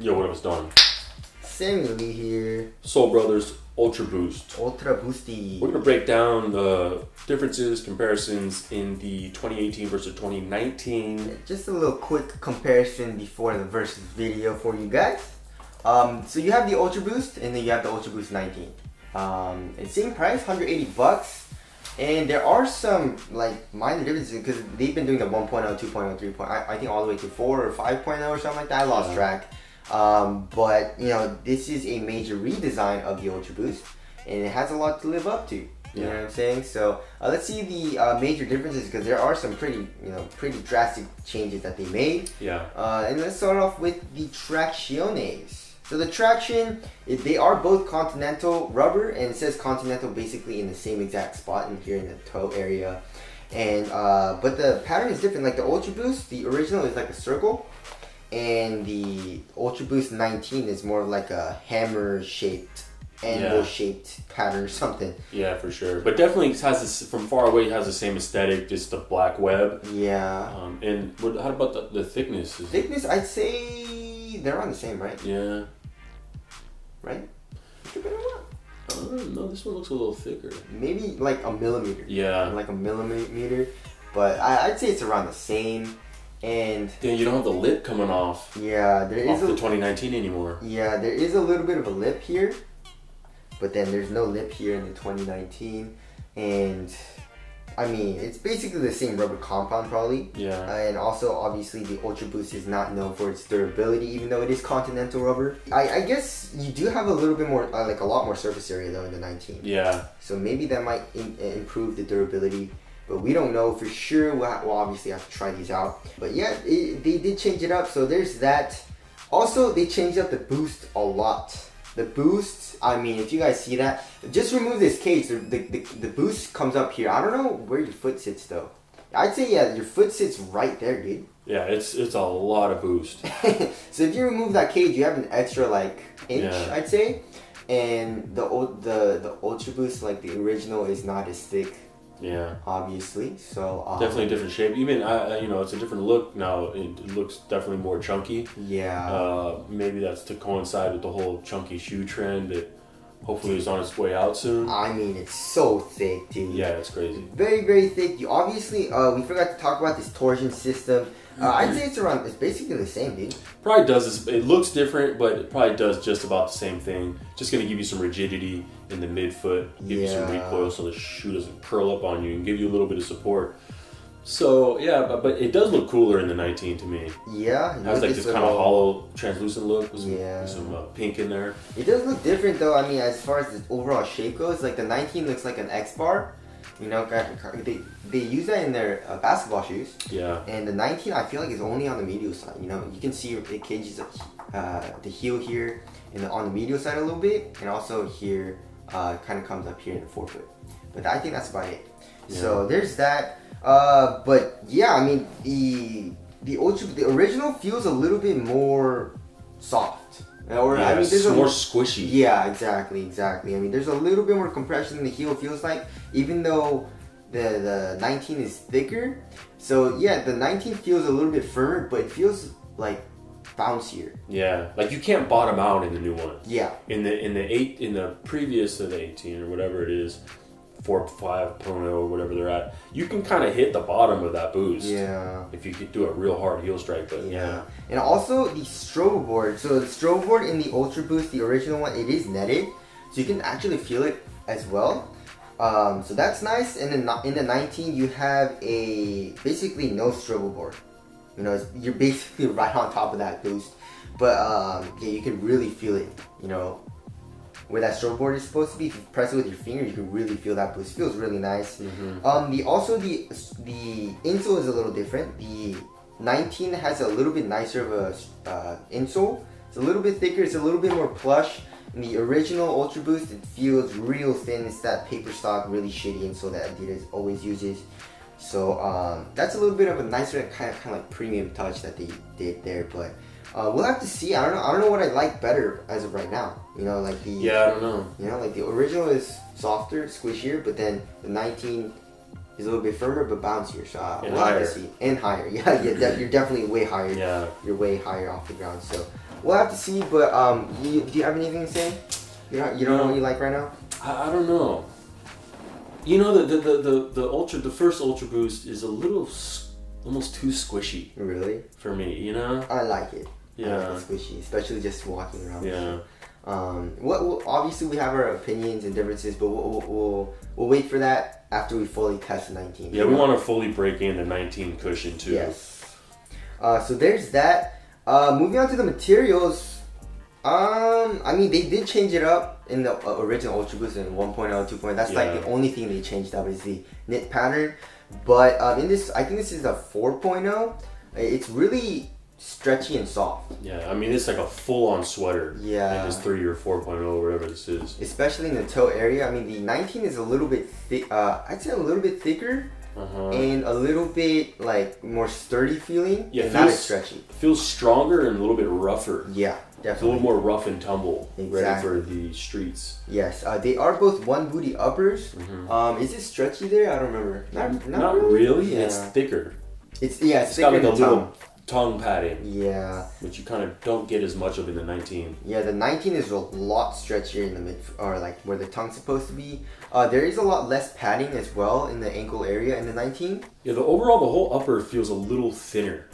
Yo, what up, it's Don. Samuel Lee here. Soul Brothers Ultraboost. Ultraboosty. We're going to break down the differences, comparisons in the 2018 versus 2019. Just a little quick comparison before the versus video for you guys. So you have the Ultraboost and then you have the Ultraboost 19. It's same price, $180. And there are some like minor differences because they've been doing the 1.0, 2.0, 3.0, I think all the way to 4 or 5.0 or something like that. I lost track. But you know, this is a major redesign of the Ultraboost, and it has a lot to live up to. You know what I'm saying? So let's see the major differences because there are some pretty drastic changes that they made. Yeah. And let's start off with the tracciones. So the traction, they are both Continental rubber, and it says Continental basically in the same exact spot in here in the toe area. And but the pattern is different. Like the Ultraboost, the original is like a circle, and the Ultraboost 19 is more of like a hammer shaped, anvil shaped pattern or something. Yeah, for sure. But definitely has this, from far away, it has the same aesthetic, just the black web. Yeah. And how about the thickness? Thickness, I'd say they're around the same, right? Yeah. Right? No, this one looks a little thicker. Maybe like a millimeter. Yeah. Like a millimeter. But I'd say it's around the same. And then you don't have the lip coming off. Yeah, there is off the 2019 anymore. Yeah, there is a little bit of a lip here. But then there's no lip here in the 2019. And I mean, it's basically the same rubber compound probably. Yeah. And also, obviously, the Ultraboost is not known for its durability, even though it is Continental rubber. I guess you do have a little bit more, like a lot more surface area though in the 19. Yeah. So maybe that might improve the durability, but we don't know for sure. We'll obviously have to try these out. But yeah, they did change it up, so there's that. Also, they changed up the boost a lot. The boost, I mean, if you guys see that, just remove this cage. The boost comes up here. I don't know where your foot sits though. I'd say yeah, your foot sits right there, dude. Yeah, it's a lot of boost. So if you remove that cage, you have an extra like inch, I'd say. And the Ultraboost, like the original, is not as thick. Yeah. Obviously, so definitely a different shape. Even you know, it's a different look now. It looks definitely more chunky. Yeah. Maybe that's to coincide with the whole chunky shoe trend that hopefully is on its way out soon. I mean, it's so thick, dude. Yeah, it's crazy. Very, very thick. You obviously we forgot to talk about this torsion system. I'd say it's basically the same, dude. Probably does. It looks different, but it probably does just about the same thing. Just gonna give you some rigidity in the midfoot, give you some recoil so the shoe doesn't curl up on you, and give you a little bit of support. So yeah, but it does look cooler in the 19 to me. Yeah, it has like this kind of hollow, translucent look with some pink in there. It does look different though. I mean, as far as the overall shape goes, like the 19 looks like an X bar. You know, they use that in their basketball shoes. Yeah. And the 19, I feel like, is only on the medial side. You know, you can see it cages the heel here and on the medial side a little bit, and also here kind of comes up here in the forefoot. But I think that's about it. Yeah. So there's that. But yeah, I mean, the original feels a little bit more soft. Or I mean, there's more squishy. Yeah, exactly. I mean, there's a little bit more compression in the heel, feels like, even though the 19 is thicker. So yeah, the 19 feels a little bit firmer, but it feels like bouncier. Yeah, like you can't bottom out in the new one. Yeah. In the previous to the 18 or whatever it is, 4, 5.0 or whatever they're at, you can kind of hit the bottom of that boost. Yeah. If you could do a real hard heel strike, but yeah. And also the strobe board. So the strobe board in the Ultraboost, the original one, it is netted, so you can actually feel it as well. So that's nice. And then in the 19, you have basically no strobe board. You know, you're basically right on top of that boost. But yeah, you can really feel it. You know, where that strobe board is supposed to be. If you press it with your finger, you can really feel that boost. It feels really nice. The insole is a little different. The 19 has a little bit nicer of a insole. It's a little bit thicker. It's a little bit more plush. In the original Ultraboost, it feels real thin. It's that paper stock, really shitty insole that Adidas always uses. So that's a little bit of a nicer kind of like premium touch that they did there, but. We'll have to see. I don't know what I like better as of right now. You know, like the I don't know. You know, like the original is softer, squishier, but then the 19 is a little bit firmer but bouncier. So and we'll have higher. to see. And higher. Yeah, you're definitely way higher. Yeah. You're way higher off the ground. So we'll have to see. But do you have anything to say? You don't know what you like right now? I don't know. You know, the first Ultraboost is a little almost too squishy. Really? For me, you know? I like it. Yeah. I like it squishy, especially just walking around. Yeah. Obviously we have our opinions and differences, but we'll wait for that after we fully test the 19. Yeah, we want to fully break in the 19 cushion too. Yes. So there's that. Moving on to the materials. I mean, they did change it up in the original Ultraboost in 1.0, 2.0. That's like the only thing they changed up is the knit pattern. But in this, I think this is a 4.0. It's really stretchy and soft. Yeah, I mean, it's like a full-on sweater. Yeah. In this 3 or 4.0, whatever this is. Especially in the toe area. I mean, the 19 is a little bit thick. I'd say a little bit thicker. And a little bit like more sturdy feeling. Yeah, and not as stretchy. Feels stronger and a little bit rougher. Yeah, definitely. It's a little more rough and tumble, Exactly. ready for the streets. Yes, they are both one booty uppers. Is it stretchy there? I don't remember. Not really. Yeah. It's thicker. It's It's thicker got like a than the little tongue padding. Yeah. Which you kind of don't get as much of in the 19. Yeah, the 19 is a lot stretchier in the mid, or like where the tongue's supposed to be. There is a lot less padding as well in the ankle area in the 19. Yeah, the whole upper feels a little thinner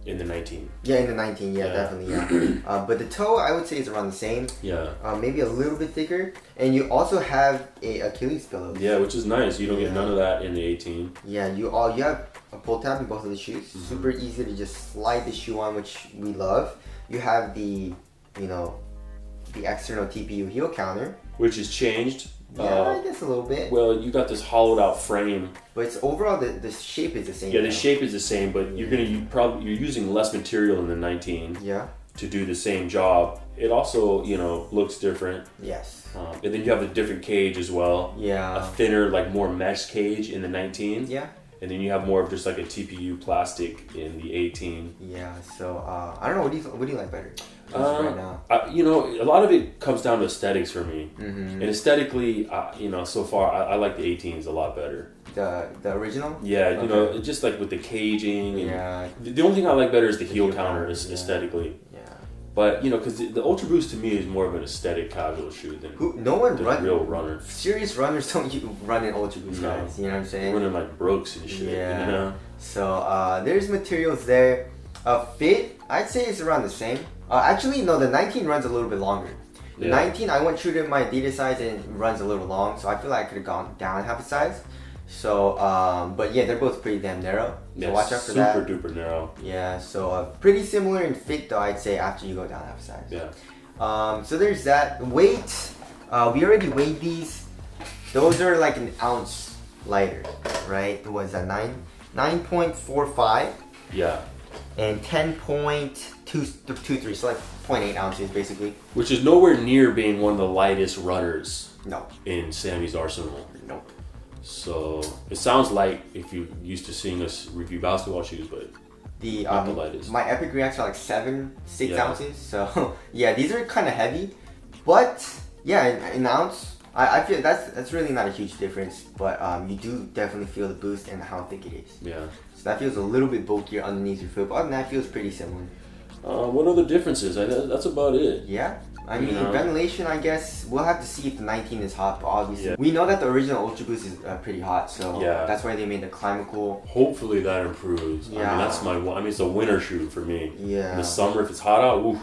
in the 19. Yeah, in the 19, definitely, yeah. But the toe, I would say, is around the same. Yeah. Maybe a little bit thicker. And you also have a Achilles pillow. Yeah, which is nice. You don't get none of that in the 18. Yeah, you have a pull tab in both of the shoes. Super easy to just slide the shoe on, which we love. You have the external TPU heel counter, which is changed. Yeah, I guess a little bit. Well, you got this hollowed out frame. But it's overall the shape is the same. Yeah, the shape is the same, but you're using less material in the 19. Yeah. To do the same job. It also, looks different. Yes. And then you have a different cage as well. Yeah. A thinner, like more mesh cage in the 19. Yeah. And then you have more of just like a TPU plastic in the 18. Yeah. So I don't know. What do you like better? Right now. A lot of it comes down to aesthetics for me. Mm-hmm. And aesthetically, so far I like the 18s a lot better. The original? Yeah, okay. Just like with the caging. And yeah. The only thing I like better is the heel counter aesthetically. Yeah. But because the Ultraboost to me is more of an aesthetic casual shoe than a real runner. Serious runners don't run in Ultraboost, guys. You know what I'm saying? They're running like Brooks and shit. Yeah. So there's materials there. Fit, I'd say it's around the same. Actually, no, the 19 runs a little bit longer. The 19, I went true to my Adidas size and it runs a little long, so I feel like I could have gone down half a size. So, but yeah, they're both pretty damn narrow. So watch out for that. Super duper narrow. Yeah, so pretty similar in fit though, I'd say, after you go down half a size. Yeah. So there's that. Weight, we already weighed these. Those are like an ounce lighter, right? What is that, 9.45? Yeah. And 10.23, so like 0.8 ounces basically. Which is nowhere near being one of the lightest runners. No. In Sammy's arsenal. Nope. So it sounds light if you're used to seeing us review basketball shoes, but not the lightest. My Epic Reacts are like 6 ounces. So yeah, these are kind of heavy, but yeah, an ounce. I feel that's really not a huge difference, but you do definitely feel the boost and how thick it is. Yeah. So that feels a little bit bulkier underneath your foot, but other than that, feels pretty similar. What other differences? That's about it. Yeah. I mean, ventilation, I guess, we'll have to see if the 19 is hot, but obviously, we know that the original Ultraboost is pretty hot, so that's why they made the Climacool. Hopefully that improves. Yeah. I mean, it's a winter shoe for me. Yeah. In the summer, if it's hot out, oof.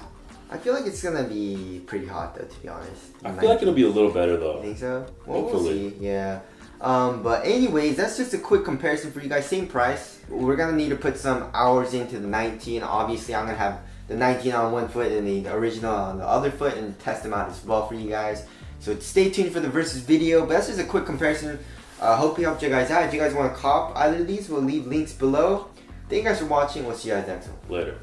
I feel like it's gonna be pretty hot though, to be honest. I feel like it'll be a little better though. You think so? Well, hopefully. We'll see. Yeah. But anyways, that's just a quick comparison for you guys. Same price. We're gonna need to put some hours into the 19. Obviously, I'm gonna have the 19 on one foot and the original on the other foot and test them out as well for you guys. So stay tuned for the versus video. But that's just a quick comparison. Hope we helped you guys out. If you guys want to cop either of these, we'll leave links below. Thank you guys for watching. We'll see you guys next time. Later.